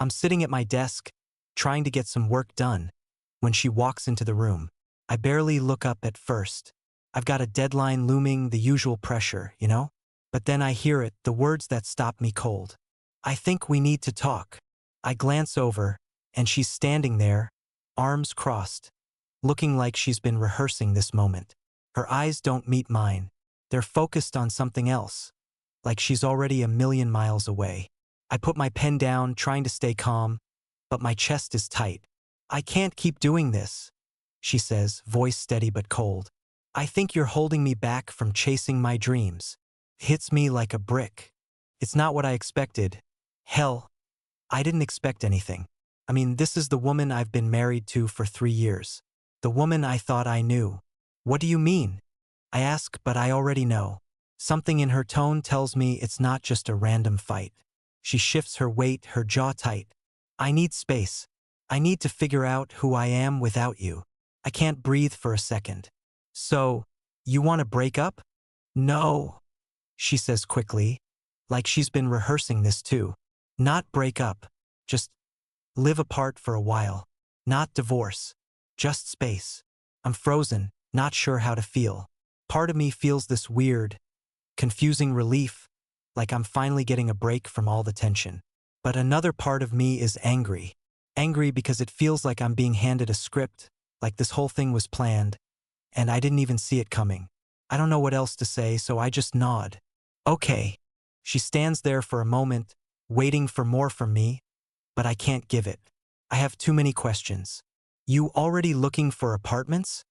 I'm sitting at my desk, trying to get some work done, when she walks into the room. I barely look up at first. I've got a deadline looming, the usual pressure, you know? But then I hear it, the words that stop me cold. I think we need to talk. I glance over, and she's standing there, arms crossed, looking like she's been rehearsing this moment. Her eyes don't meet mine. They're focused on something else, like she's already a million miles away. I put my pen down, trying to stay calm, but my chest is tight. I can't keep doing this, she says, voice steady but cold. I think you're holding me back from chasing my dreams. Hits me like a brick. It's not what I expected. Hell, I didn't expect anything. I mean, this is the woman I've been married to for 3 years. The woman I thought I knew. What do you mean? I ask, but I already know. Something in her tone tells me it's not just a random fight. She shifts her weight, her jaw tight. I need space. I need to figure out who I am without you. I can't breathe for a second. So, you want to break up? No, she says quickly, like she's been rehearsing this too. Not break up, just live apart for a while. Not divorce, just space. I'm frozen, not sure how to feel. Part of me feels this weird, confusing relief, like I'm finally getting a break from all the tension. But another part of me is angry. Angry because it feels like I'm being handed a script, like this whole thing was planned, and I didn't even see it coming. I don't know what else to say, so I just nod. Okay. She stands there for a moment, waiting for more from me, but I can't give it. I have too many questions. You already looking for apartments?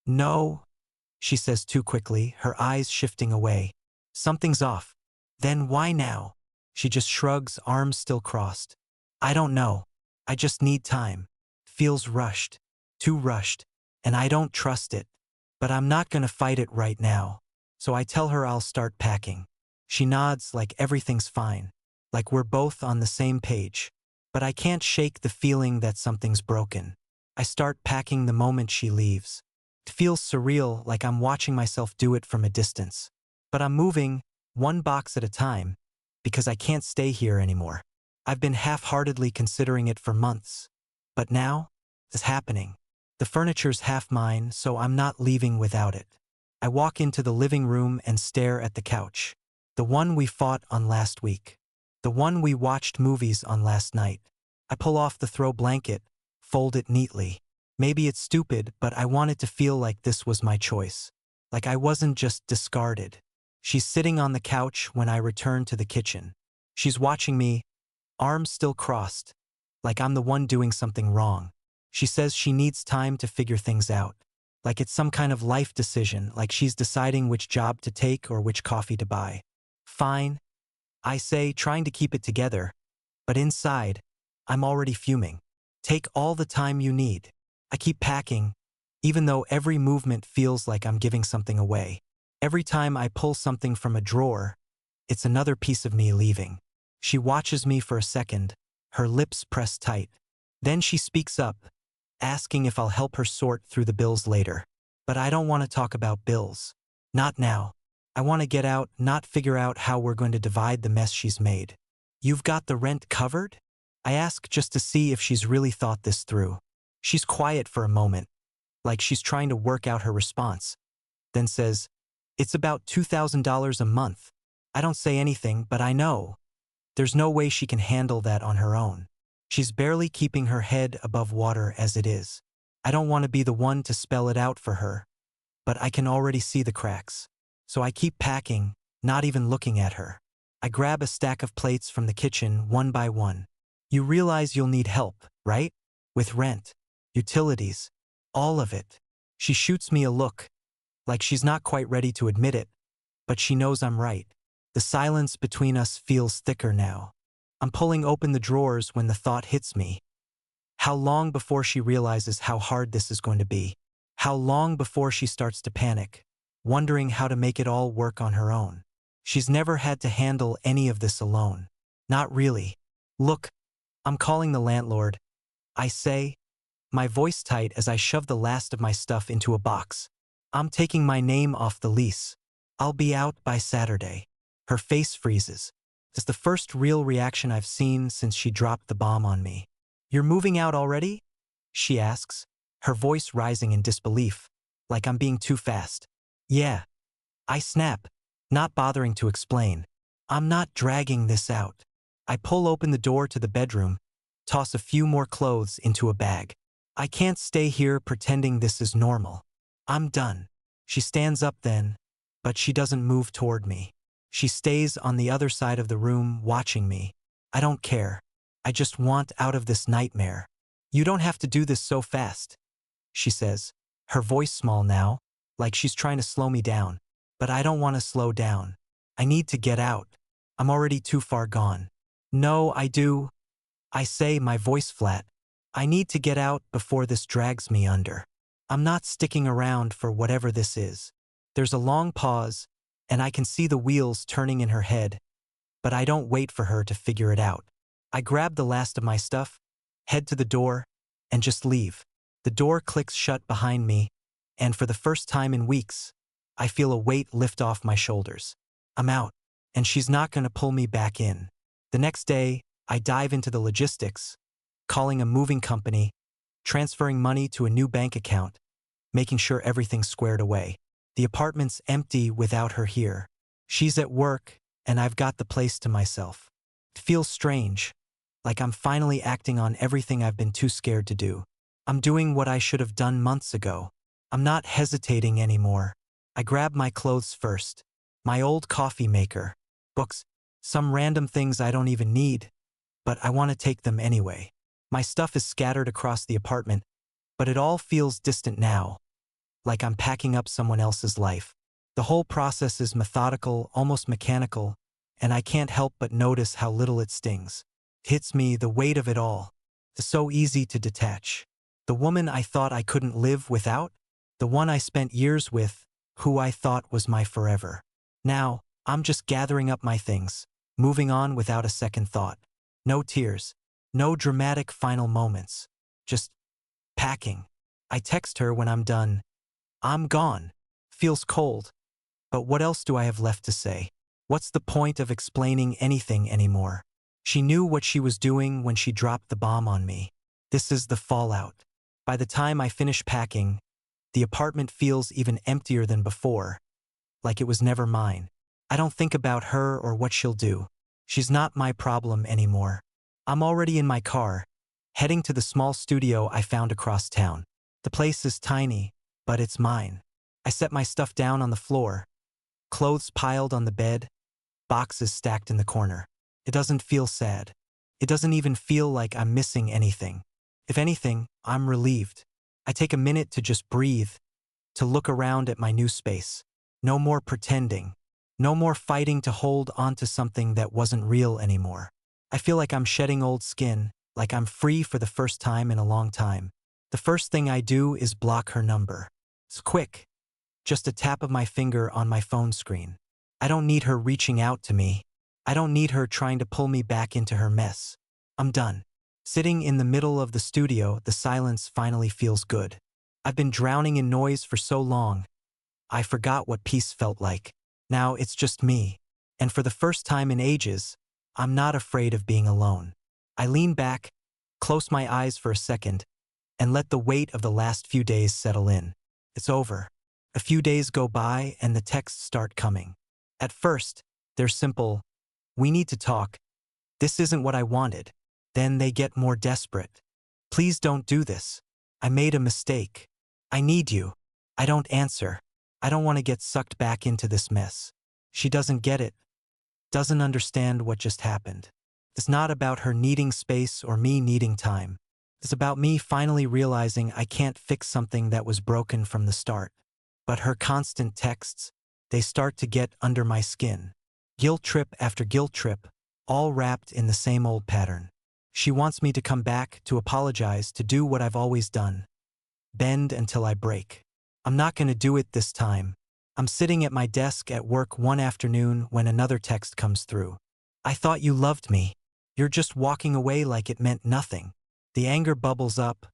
No, she says too quickly, her eyes shifting away. Something's off. Then why now? She just shrugs, arms still crossed. I don't know. I just need time. Feels rushed. Too rushed. And I don't trust it. But I'm not gonna fight it right now. So I tell her I'll start packing. She nods like everything's fine. Like we're both on the same page. But I can't shake the feeling that something's broken. I start packing the moment she leaves. It feels surreal, like I'm watching myself do it from a distance. But I'm moving, one box at a time, because I can't stay here anymore. I've been half-heartedly considering it for months. But now, it's happening. The furniture's half mine, so I'm not leaving without it. I walk into the living room and stare at the couch. The one we fought on last week. The one we watched movies on last night. I pull off the throw blanket, fold it neatly. Maybe it's stupid, but I wanted to feel like this was my choice. Like I wasn't just discarded. She's sitting on the couch when I return to the kitchen. She's watching me, arms still crossed, like I'm the one doing something wrong. She says she needs time to figure things out. Like it's some kind of life decision, like she's deciding which job to take or which coffee to buy. Fine, I say, trying to keep it together. But inside, I'm already fuming. Take all the time you need. I keep packing, even though every movement feels like I'm giving something away. Every time I pull something from a drawer, it's another piece of me leaving. She watches me for a second, her lips pressed tight. Then she speaks up, asking if I'll help her sort through the bills later. But I don't want to talk about bills. Not now. I want to get out, not figure out how we're going to divide the mess she's made. You've got the rent covered? I ask just to see if she's really thought this through. She's quiet for a moment, like she's trying to work out her response. Then says, it's about $2,000 a month. I don't say anything, but I know. There's no way she can handle that on her own. She's barely keeping her head above water as it is. I don't want to be the one to spell it out for her, but I can already see the cracks. So I keep packing, not even looking at her. I grab a stack of plates from the kitchen one by one. You realize you'll need help, right? With rent, utilities, all of it. She shoots me a look, like she's not quite ready to admit it, but she knows I'm right. The silence between us feels thicker now. I'm pulling open the drawers when the thought hits me. How long before she realizes how hard this is going to be? How long before she starts to panic, wondering how to make it all work on her own? She's never had to handle any of this alone. Not really. Look, I'm calling the landlord. I say, my voice tight as I shove the last of my stuff into a box. I'm taking my name off the lease. I'll be out by Saturday. Her face freezes. It's the first real reaction I've seen since she dropped the bomb on me. "You're moving out already?" she asks, her voice rising in disbelief, like I'm being too fast. "Yeah." I snap, not bothering to explain. "I'm not dragging this out." I pull open the door to the bedroom, toss a few more clothes into a bag. "I can't stay here pretending this is normal. I'm done." She stands up then, but she doesn't move toward me. She stays on the other side of the room watching me. "I don't care. I just want out of this nightmare." "You don't have to do this so fast," she says, her voice small now, like she's trying to slow me down. But I don't want to slow down. I need to get out. I'm already too far gone. "No, I do," I say, my voice flat. "I need to get out before this drags me under. I'm not sticking around for whatever this is." There's a long pause, and I can see the wheels turning in her head, but I don't wait for her to figure it out. I grab the last of my stuff, head to the door, and just leave. The door clicks shut behind me, and for the first time in weeks, I feel a weight lift off my shoulders. I'm out, and she's not going to pull me back in. The next day, I dive into the logistics, calling a moving company, transferring money to a new bank account, making sure everything's squared away. The apartment's empty without her here. She's at work, and I've got the place to myself. It feels strange, like I'm finally acting on everything I've been too scared to do. I'm doing what I should have done months ago. I'm not hesitating anymore. I grab my clothes first. My old coffee maker, books, some random things I don't even need, but I want to take them anyway. My stuff is scattered across the apartment, but it all feels distant now, like I'm packing up someone else's life. The whole process is methodical, almost mechanical, and I can't help but notice how little it stings. It hits me, the weight of it all. It's so easy to detach. The woman I thought I couldn't live without, the one I spent years with, who I thought was my forever. Now, I'm just gathering up my things, moving on without a second thought. No tears, no dramatic final moments, just packing. I text her when I'm done. "I'm gone." Feels cold, but what else do I have left to say? What's the point of explaining anything anymore? She knew what she was doing when she dropped the bomb on me. This is the fallout. By the time I finish packing, the apartment feels even emptier than before, like it was never mine. I don't think about her or what she'll do. She's not my problem anymore. I'm already in my car, heading to the small studio I found across town. The place is tiny, but it's mine. I set my stuff down on the floor, clothes piled on the bed, boxes stacked in the corner. It doesn't feel sad. It doesn't even feel like I'm missing anything. If anything, I'm relieved. I take a minute to just breathe, to look around at my new space. No more pretending. No more fighting to hold onto something that wasn't real anymore. I feel like I'm shedding old skin, like I'm free for the first time in a long time. The first thing I do is block her number. It's quick. Just a tap of my finger on my phone screen. I don't need her reaching out to me. I don't need her trying to pull me back into her mess. I'm done. Sitting in the middle of the studio, the silence finally feels good. I've been drowning in noise for so long. I forgot what peace felt like. Now it's just me. And for the first time in ages, I'm not afraid of being alone. I lean back, close my eyes for a second, and let the weight of the last few days settle in. It's over. A few days go by and the texts start coming. At first, they're simple. "We need to talk. This isn't what I wanted." Then they get more desperate. "Please don't do this. I made a mistake. I need you." I don't answer. I don't want to get sucked back into this mess. She doesn't get it. Doesn't understand what just happened. It's not about her needing space or me needing time. It's about me finally realizing I can't fix something that was broken from the start. But her constant texts, they start to get under my skin. Guilt trip after guilt trip, all wrapped in the same old pattern. She wants me to come back, to apologize, to do what I've always done. Bend until I break. I'm not going to do it this time. I'm sitting at my desk at work one afternoon when another text comes through. "I thought you loved me. You're just walking away like it meant nothing." The anger bubbles up,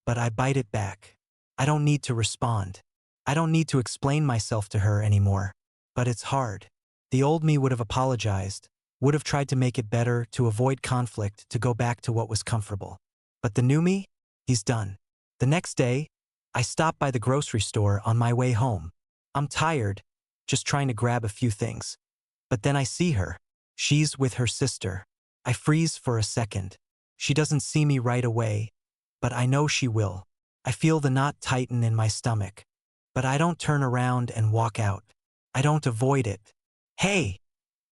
but I bite it back. I don't need to respond. I don't need to explain myself to her anymore. But it's hard. The old me would have apologized, would have tried to make it better, to avoid conflict, to go back to what was comfortable. But the new me? He's done. The next day, I stop by the grocery store on my way home. I'm tired, just trying to grab a few things. But then I see her. She's with her sister. I freeze for a second. She doesn't see me right away, but I know she will. I feel the knot tighten in my stomach. But I don't turn around and walk out. I don't avoid it. "Hey,"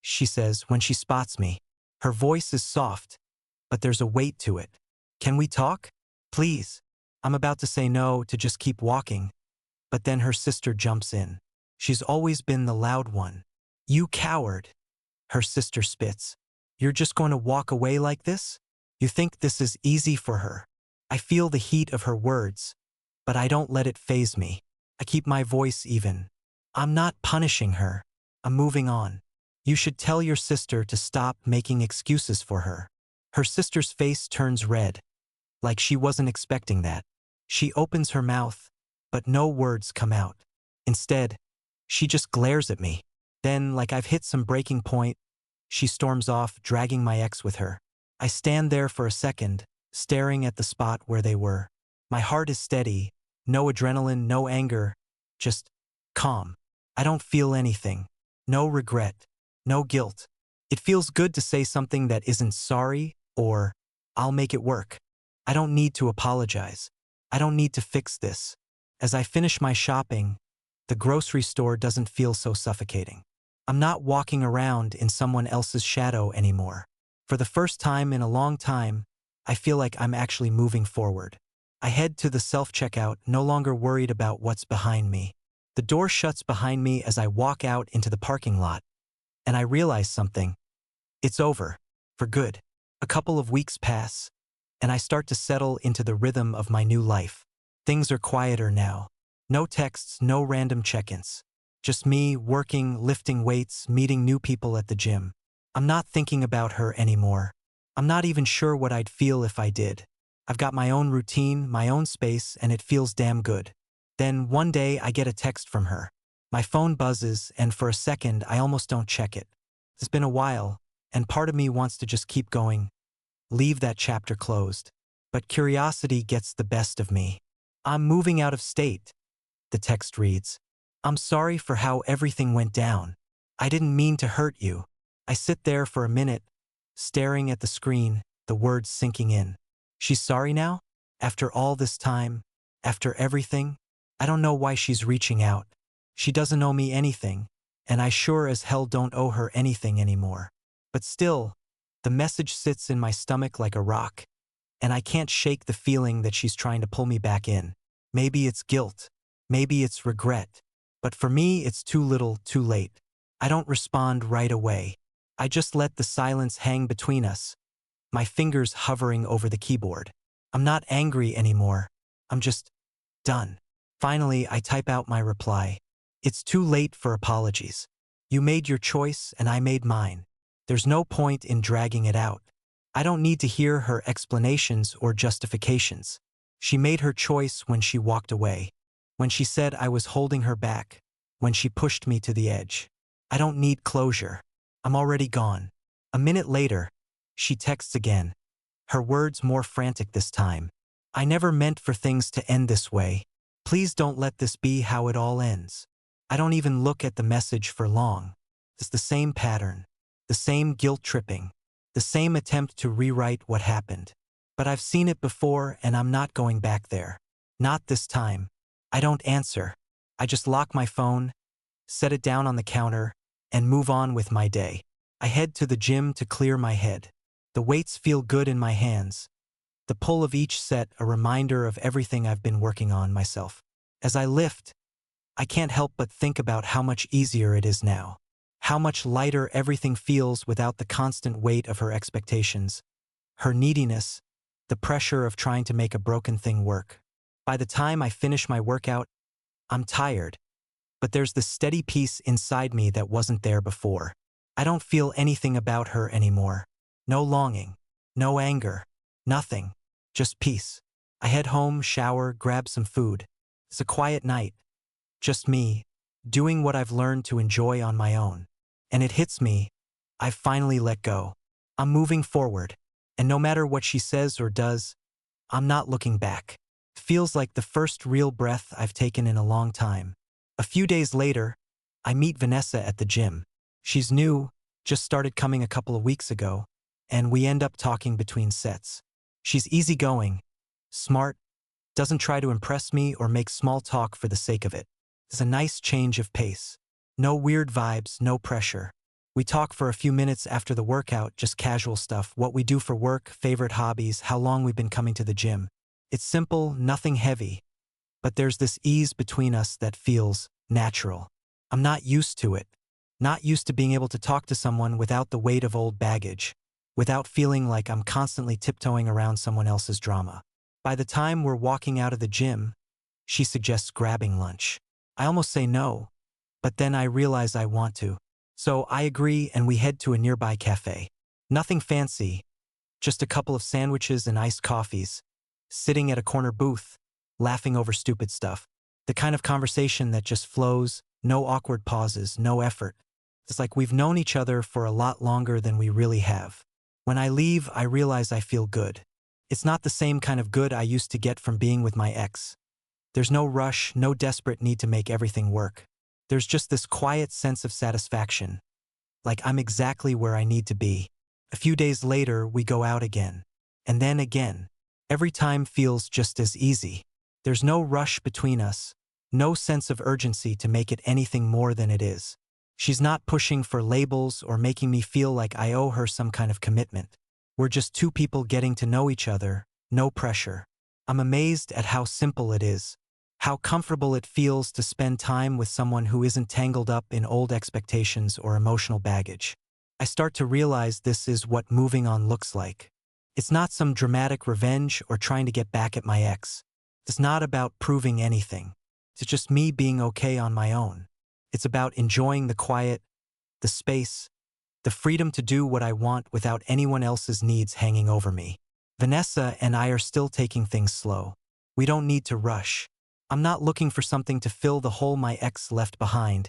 she says when she spots me. Her voice is soft, but there's a weight to it. "Can we talk? Please." I'm about to say no, to just keep walking, but then her sister jumps in. She's always been the loud one. "You coward," her sister spits. "You're just going to walk away like this? You think this is easy for her?" I feel the heat of her words, but I don't let it faze me. I keep my voice even. "I'm not punishing her. I'm moving on. You should tell your sister to stop making excuses for her." Her sister's face turns red, like she wasn't expecting that. She opens her mouth, but no words come out. Instead, she just glares at me. Then, like I've hit some breaking point, she storms off, dragging my ex with her. I stand there for a second, staring at the spot where they were. My heart is steady, no adrenaline, no anger, just calm. I don't feel anything. No regret. No guilt. It feels good to say something that isn't sorry or "I'll make it work." I don't need to apologize. I don't need to fix this. As I finish my shopping, the grocery store doesn't feel so suffocating. I'm not walking around in someone else's shadow anymore. For the first time in a long time, I feel like I'm actually moving forward. I head to the self-checkout, no longer worried about what's behind me. The door shuts behind me as I walk out into the parking lot, and I realize something. It's over. For good. A couple of weeks pass, and I start to settle into the rhythm of my new life. Things are quieter now. No texts, no random check-ins. Just me, working, lifting weights, meeting new people at the gym. I'm not thinking about her anymore. I'm not even sure what I'd feel if I did. I've got my own routine, my own space, and it feels damn good. Then one day I get a text from her. My phone buzzes, and for a second I almost don't check it. It's been a while, and part of me wants to just keep going. Leave that chapter closed. But curiosity gets the best of me. "I'm moving out of state," the text reads. "I'm sorry for how everything went down. I didn't mean to hurt you." I sit there for a minute, staring at the screen, the words sinking in. She's sorry now? After all this time? After everything? I don't know why she's reaching out. She doesn't owe me anything, and I sure as hell don't owe her anything anymore. But still, the message sits in my stomach like a rock, and I can't shake the feeling that she's trying to pull me back in. Maybe it's guilt. Maybe it's regret. But for me, it's too little, too late. I don't respond right away. I just let the silence hang between us, my fingers hovering over the keyboard. I'm not angry anymore. I'm just done. Finally, I type out my reply. "It's too late for apologies. You made your choice and I made mine. There's no point in dragging it out." I don't need to hear her explanations or justifications. She made her choice when she walked away, when she said I was holding her back, when she pushed me to the edge. I don't need closure. I'm already gone. A minute later, she texts again, her words more frantic this time. "I never meant for things to end this way. Please don't let this be how it all ends." I don't even look at the message for long. It's the same pattern, the same guilt-tripping, the same attempt to rewrite what happened. But I've seen it before and I'm not going back there. Not this time. I don't answer. I just lock my phone, set it down on the counter, and move on with my day. I head to the gym to clear my head. The weights feel good in my hands. The pull of each set a reminder of everything I've been working on myself. As I lift, I can't help but think about how much easier it is now. How much lighter everything feels without the constant weight of her expectations, her neediness, the pressure of trying to make a broken thing work. By the time I finish my workout, I'm tired, but there's this steady peace inside me that wasn't there before. I don't feel anything about her anymore. No longing, no anger, nothing, just peace. I head home, shower, grab some food. It's a quiet night. Just me, doing what I've learned to enjoy on my own. And it hits me, I've finally let go. I'm moving forward. And no matter what she says or does, I'm not looking back. Feels like the first real breath I've taken in a long time. A few days later, I meet Vanessa at the gym. She's new, just started coming a couple of weeks ago, and we end up talking between sets. She's easygoing, smart, doesn't try to impress me or make small talk for the sake of it. It's a nice change of pace. No weird vibes, no pressure. We talk for a few minutes after the workout, just casual stuff, what we do for work, favorite hobbies, how long we've been coming to the gym. It's simple, nothing heavy, but there's this ease between us that feels natural. I'm not used to it. Not used to being able to talk to someone without the weight of old baggage, without feeling like I'm constantly tiptoeing around someone else's drama. By the time we're walking out of the gym, she suggests grabbing lunch. I almost say no, but then I realize I want to. So I agree and we head to a nearby cafe. Nothing fancy, just a couple of sandwiches and iced coffees, sitting at a corner booth, laughing over stupid stuff. The kind of conversation that just flows, no awkward pauses, no effort. It's like we've known each other for a lot longer than we really have. When I leave, I realize I feel good. It's not the same kind of good I used to get from being with my ex. There's no rush, no desperate need to make everything work. There's just this quiet sense of satisfaction, like I'm exactly where I need to be. A few days later, we go out again. And then again. Every time feels just as easy. There's no rush between us, no sense of urgency to make it anything more than it is. She's not pushing for labels or making me feel like I owe her some kind of commitment. We're just two people getting to know each other, no pressure. I'm amazed at how simple it is, how comfortable it feels to spend time with someone who isn't tangled up in old expectations or emotional baggage. I start to realize this is what moving on looks like. It's not some dramatic revenge or trying to get back at my ex. It's not about proving anything. It's just me being okay on my own. It's about enjoying the quiet, the space, the freedom to do what I want without anyone else's needs hanging over me. Vanessa and I are still taking things slow. We don't need to rush. I'm not looking for something to fill the hole my ex left behind,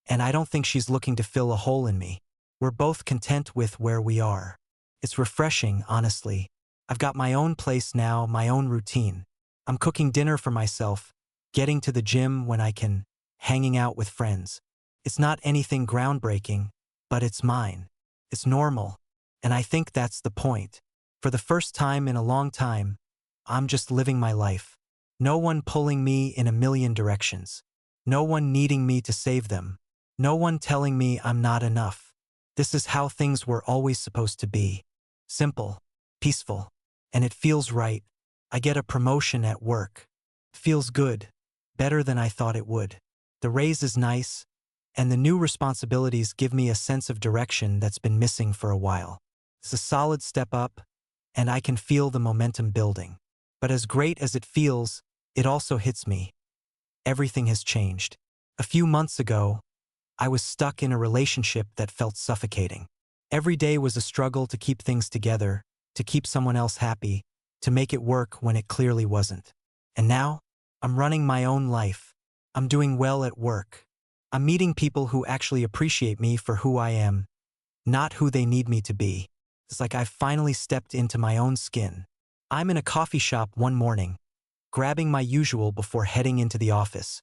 and I don't think she's looking to fill a hole in me. We're both content with where we are. It's refreshing, honestly. I've got my own place now, my own routine. I'm cooking dinner for myself, getting to the gym when I can, hanging out with friends. It's not anything groundbreaking, but it's mine. It's normal, and I think that's the point. For the first time in a long time, I'm just living my life. No one pulling me in a million directions. No one needing me to save them. No one telling me I'm not enough. This is how things were always supposed to be. Simple, peaceful, and it feels right. I get a promotion at work. Feels good, better than I thought it would. The raise is nice, and the new responsibilities give me a sense of direction that's been missing for a while. It's a solid step up, and I can feel the momentum building. But as great as it feels, it also hits me. Everything has changed. A few months ago, I was stuck in a relationship that felt suffocating. Every day was a struggle to keep things together, to keep someone else happy, to make it work when it clearly wasn't. And now, I'm running my own life. I'm doing well at work. I'm meeting people who actually appreciate me for who I am, not who they need me to be. It's like I've finally stepped into my own skin. I'm in a coffee shop one morning, grabbing my usual before heading into the office.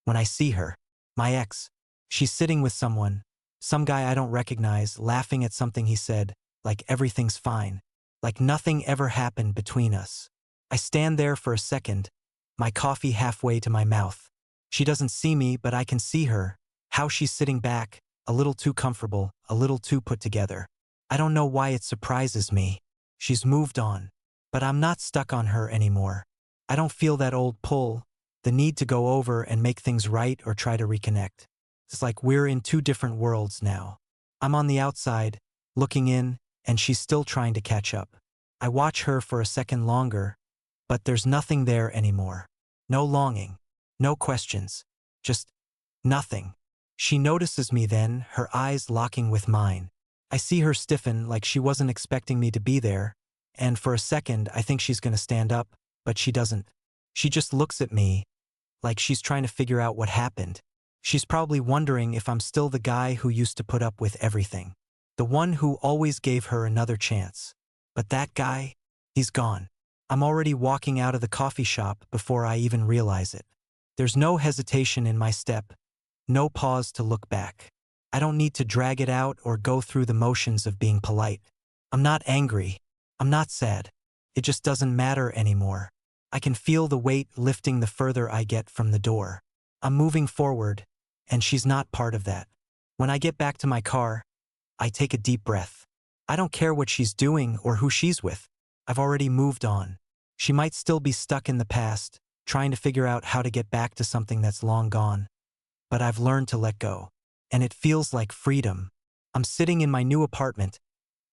When I see her, my ex, she's sitting with someone, some guy I don't recognize, laughing at something he said, like everything's fine, like nothing ever happened between us. I stand there for a second, my coffee halfway to my mouth. She doesn't see me, but I can see her, how she's sitting back, a little too comfortable, a little too put together. I don't know why it surprises me. She's moved on, but I'm not stuck on her anymore. I don't feel that old pull, the need to go over and make things right or try to reconnect. It's like we're in two different worlds now. I'm on the outside, looking in, and she's still trying to catch up. I watch her for a second longer, but there's nothing there anymore. No longing, no questions, just nothing. She notices me then, her eyes locking with mine. I see her stiffen like she wasn't expecting me to be there, and for a second I think she's gonna stand up, but she doesn't. She just looks at me, like she's trying to figure out what happened. She's probably wondering if I'm still the guy who used to put up with everything. The one who always gave her another chance. But that guy, he's gone. I'm already walking out of the coffee shop before I even realize it. There's no hesitation in my step, no pause to look back. I don't need to drag it out or go through the motions of being polite. I'm not angry. I'm not sad. It just doesn't matter anymore. I can feel the weight lifting the further I get from the door. I'm moving forward, and she's not part of that. When I get back to my car, I take a deep breath. I don't care what she's doing or who she's with. I've already moved on. She might still be stuck in the past, trying to figure out how to get back to something that's long gone. But I've learned to let go. And it feels like freedom. I'm sitting in my new apartment,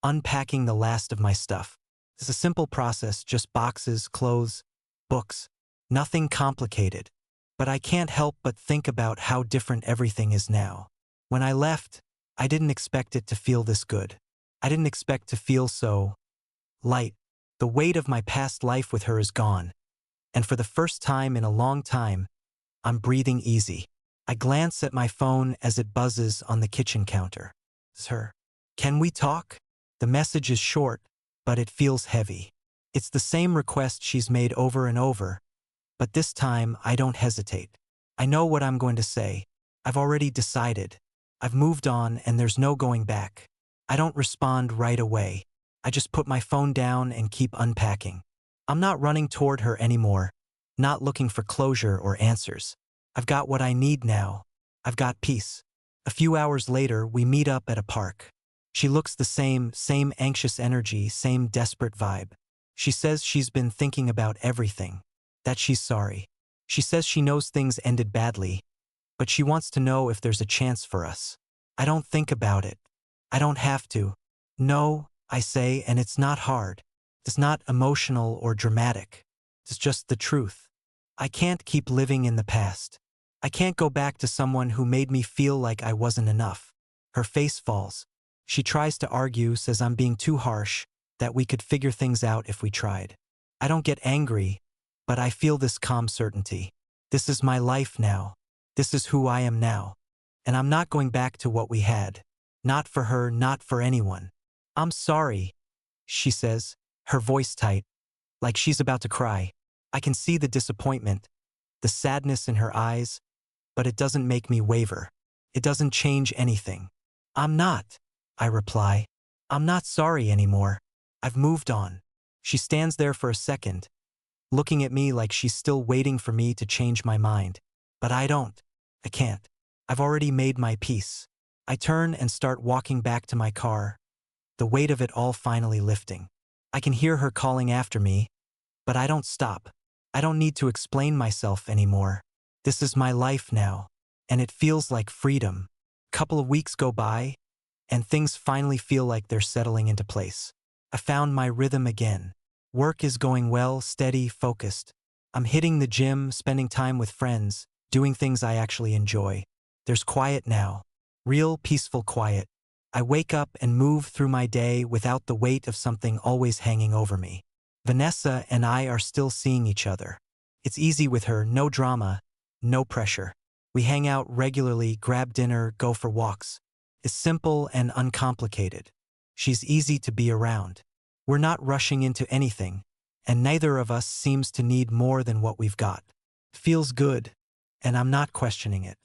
unpacking the last of my stuff. It's a simple process, just boxes, clothes, books. Nothing complicated. But I can't help but think about how different everything is now. When I left, I didn't expect it to feel this good. I didn't expect to feel so light. The weight of my past life with her is gone. And for the first time in a long time, I'm breathing easy. I glance at my phone as it buzzes on the kitchen counter. It's her. Can we talk? The message is short, but it feels heavy. It's the same request she's made over and over, but this time I don't hesitate. I know what I'm going to say. I've already decided. I've moved on and there's no going back. I don't respond right away. I just put my phone down and keep unpacking. I'm not running toward her anymore, not looking for closure or answers. I've got what I need now. I've got peace. A few hours later, we meet up at a park. She looks the same anxious energy, same desperate vibe. She says she's been thinking about everything, that she's sorry. She says she knows things ended badly, but she wants to know if there's a chance for us. I don't think about it. I don't have to. No, I say, and it's not hard. It's not emotional or dramatic. It's just the truth. I can't keep living in the past. I can't go back to someone who made me feel like I wasn't enough. Her face falls. She tries to argue, says I'm being too harsh, that we could figure things out if we tried. I don't get angry, but I feel this calm certainty. This is my life now. This is who I am now. And I'm not going back to what we had. Not for her, not for anyone. I'm sorry, she says, her voice tight, like she's about to cry. I can see the disappointment, the sadness in her eyes, but it doesn't make me waver. It doesn't change anything. I'm not, I reply. I'm not sorry anymore. I've moved on. She stands there for a second, looking at me like she's still waiting for me to change my mind. But I don't. I can't. I've already made my peace. I turn and start walking back to my car, the weight of it all finally lifting. I can hear her calling after me, but I don't stop. I don't need to explain myself anymore. This is my life now, and it feels like freedom. A couple of weeks go by, and things finally feel like they're settling into place. I found my rhythm again. Work is going well, steady, focused. I'm hitting the gym, spending time with friends, doing things I actually enjoy. There's quiet now. Real, peaceful quiet. I wake up and move through my day without the weight of something always hanging over me. Vanessa and I are still seeing each other. It's easy with her, no drama, no pressure. We hang out regularly, grab dinner, go for walks. It's simple and uncomplicated. She's easy to be around. We're not rushing into anything, and neither of us seems to need more than what we've got. It feels good, and I'm not questioning it.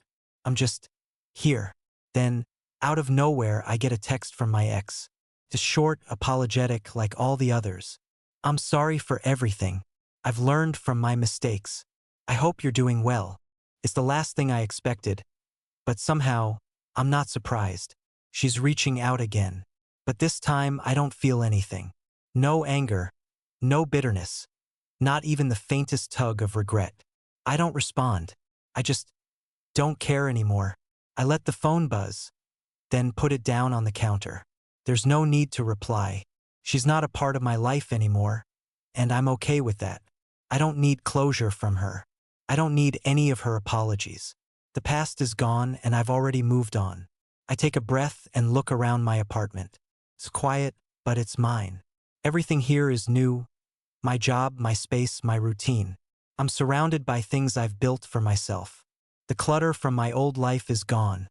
I'm just here. Then, out of nowhere, I get a text from my ex. It's short, apologetic, like all the others. I'm sorry for everything. I've learned from my mistakes. I hope you're doing well. It's the last thing I expected, but somehow, I'm not surprised. She's reaching out again. But this time, I don't feel anything. No anger, no bitterness, not even the faintest tug of regret. I don't respond. I just don't care anymore. I let the phone buzz, then put it down on the counter. There's no need to reply. She's not a part of my life anymore, and I'm okay with that. I don't need closure from her. I don't need any of her apologies. The past is gone, and I've already moved on. I take a breath and look around my apartment. It's quiet, but it's mine. Everything here is new. My job, my space, my routine. I'm surrounded by things I've built for myself. The clutter from my old life is gone,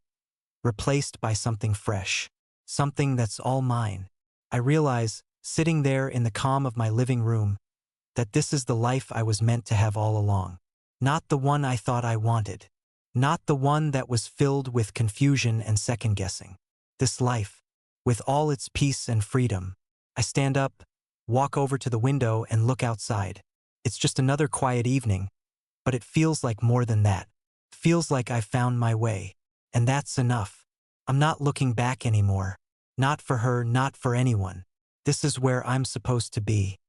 replaced by something fresh. something that's all mine. I realize, sitting there in the calm of my living room, that this is the life I was meant to have all along. Not the one I thought I wanted. Not the one that was filled with confusion and second-guessing. This life, with all its peace and freedom. I stand up, walk over to the window and look outside. It's just another quiet evening, but it feels like more than that. Feels like I've found my way. And that's enough. I'm not looking back anymore. Not for her, not for anyone. This is where I'm supposed to be.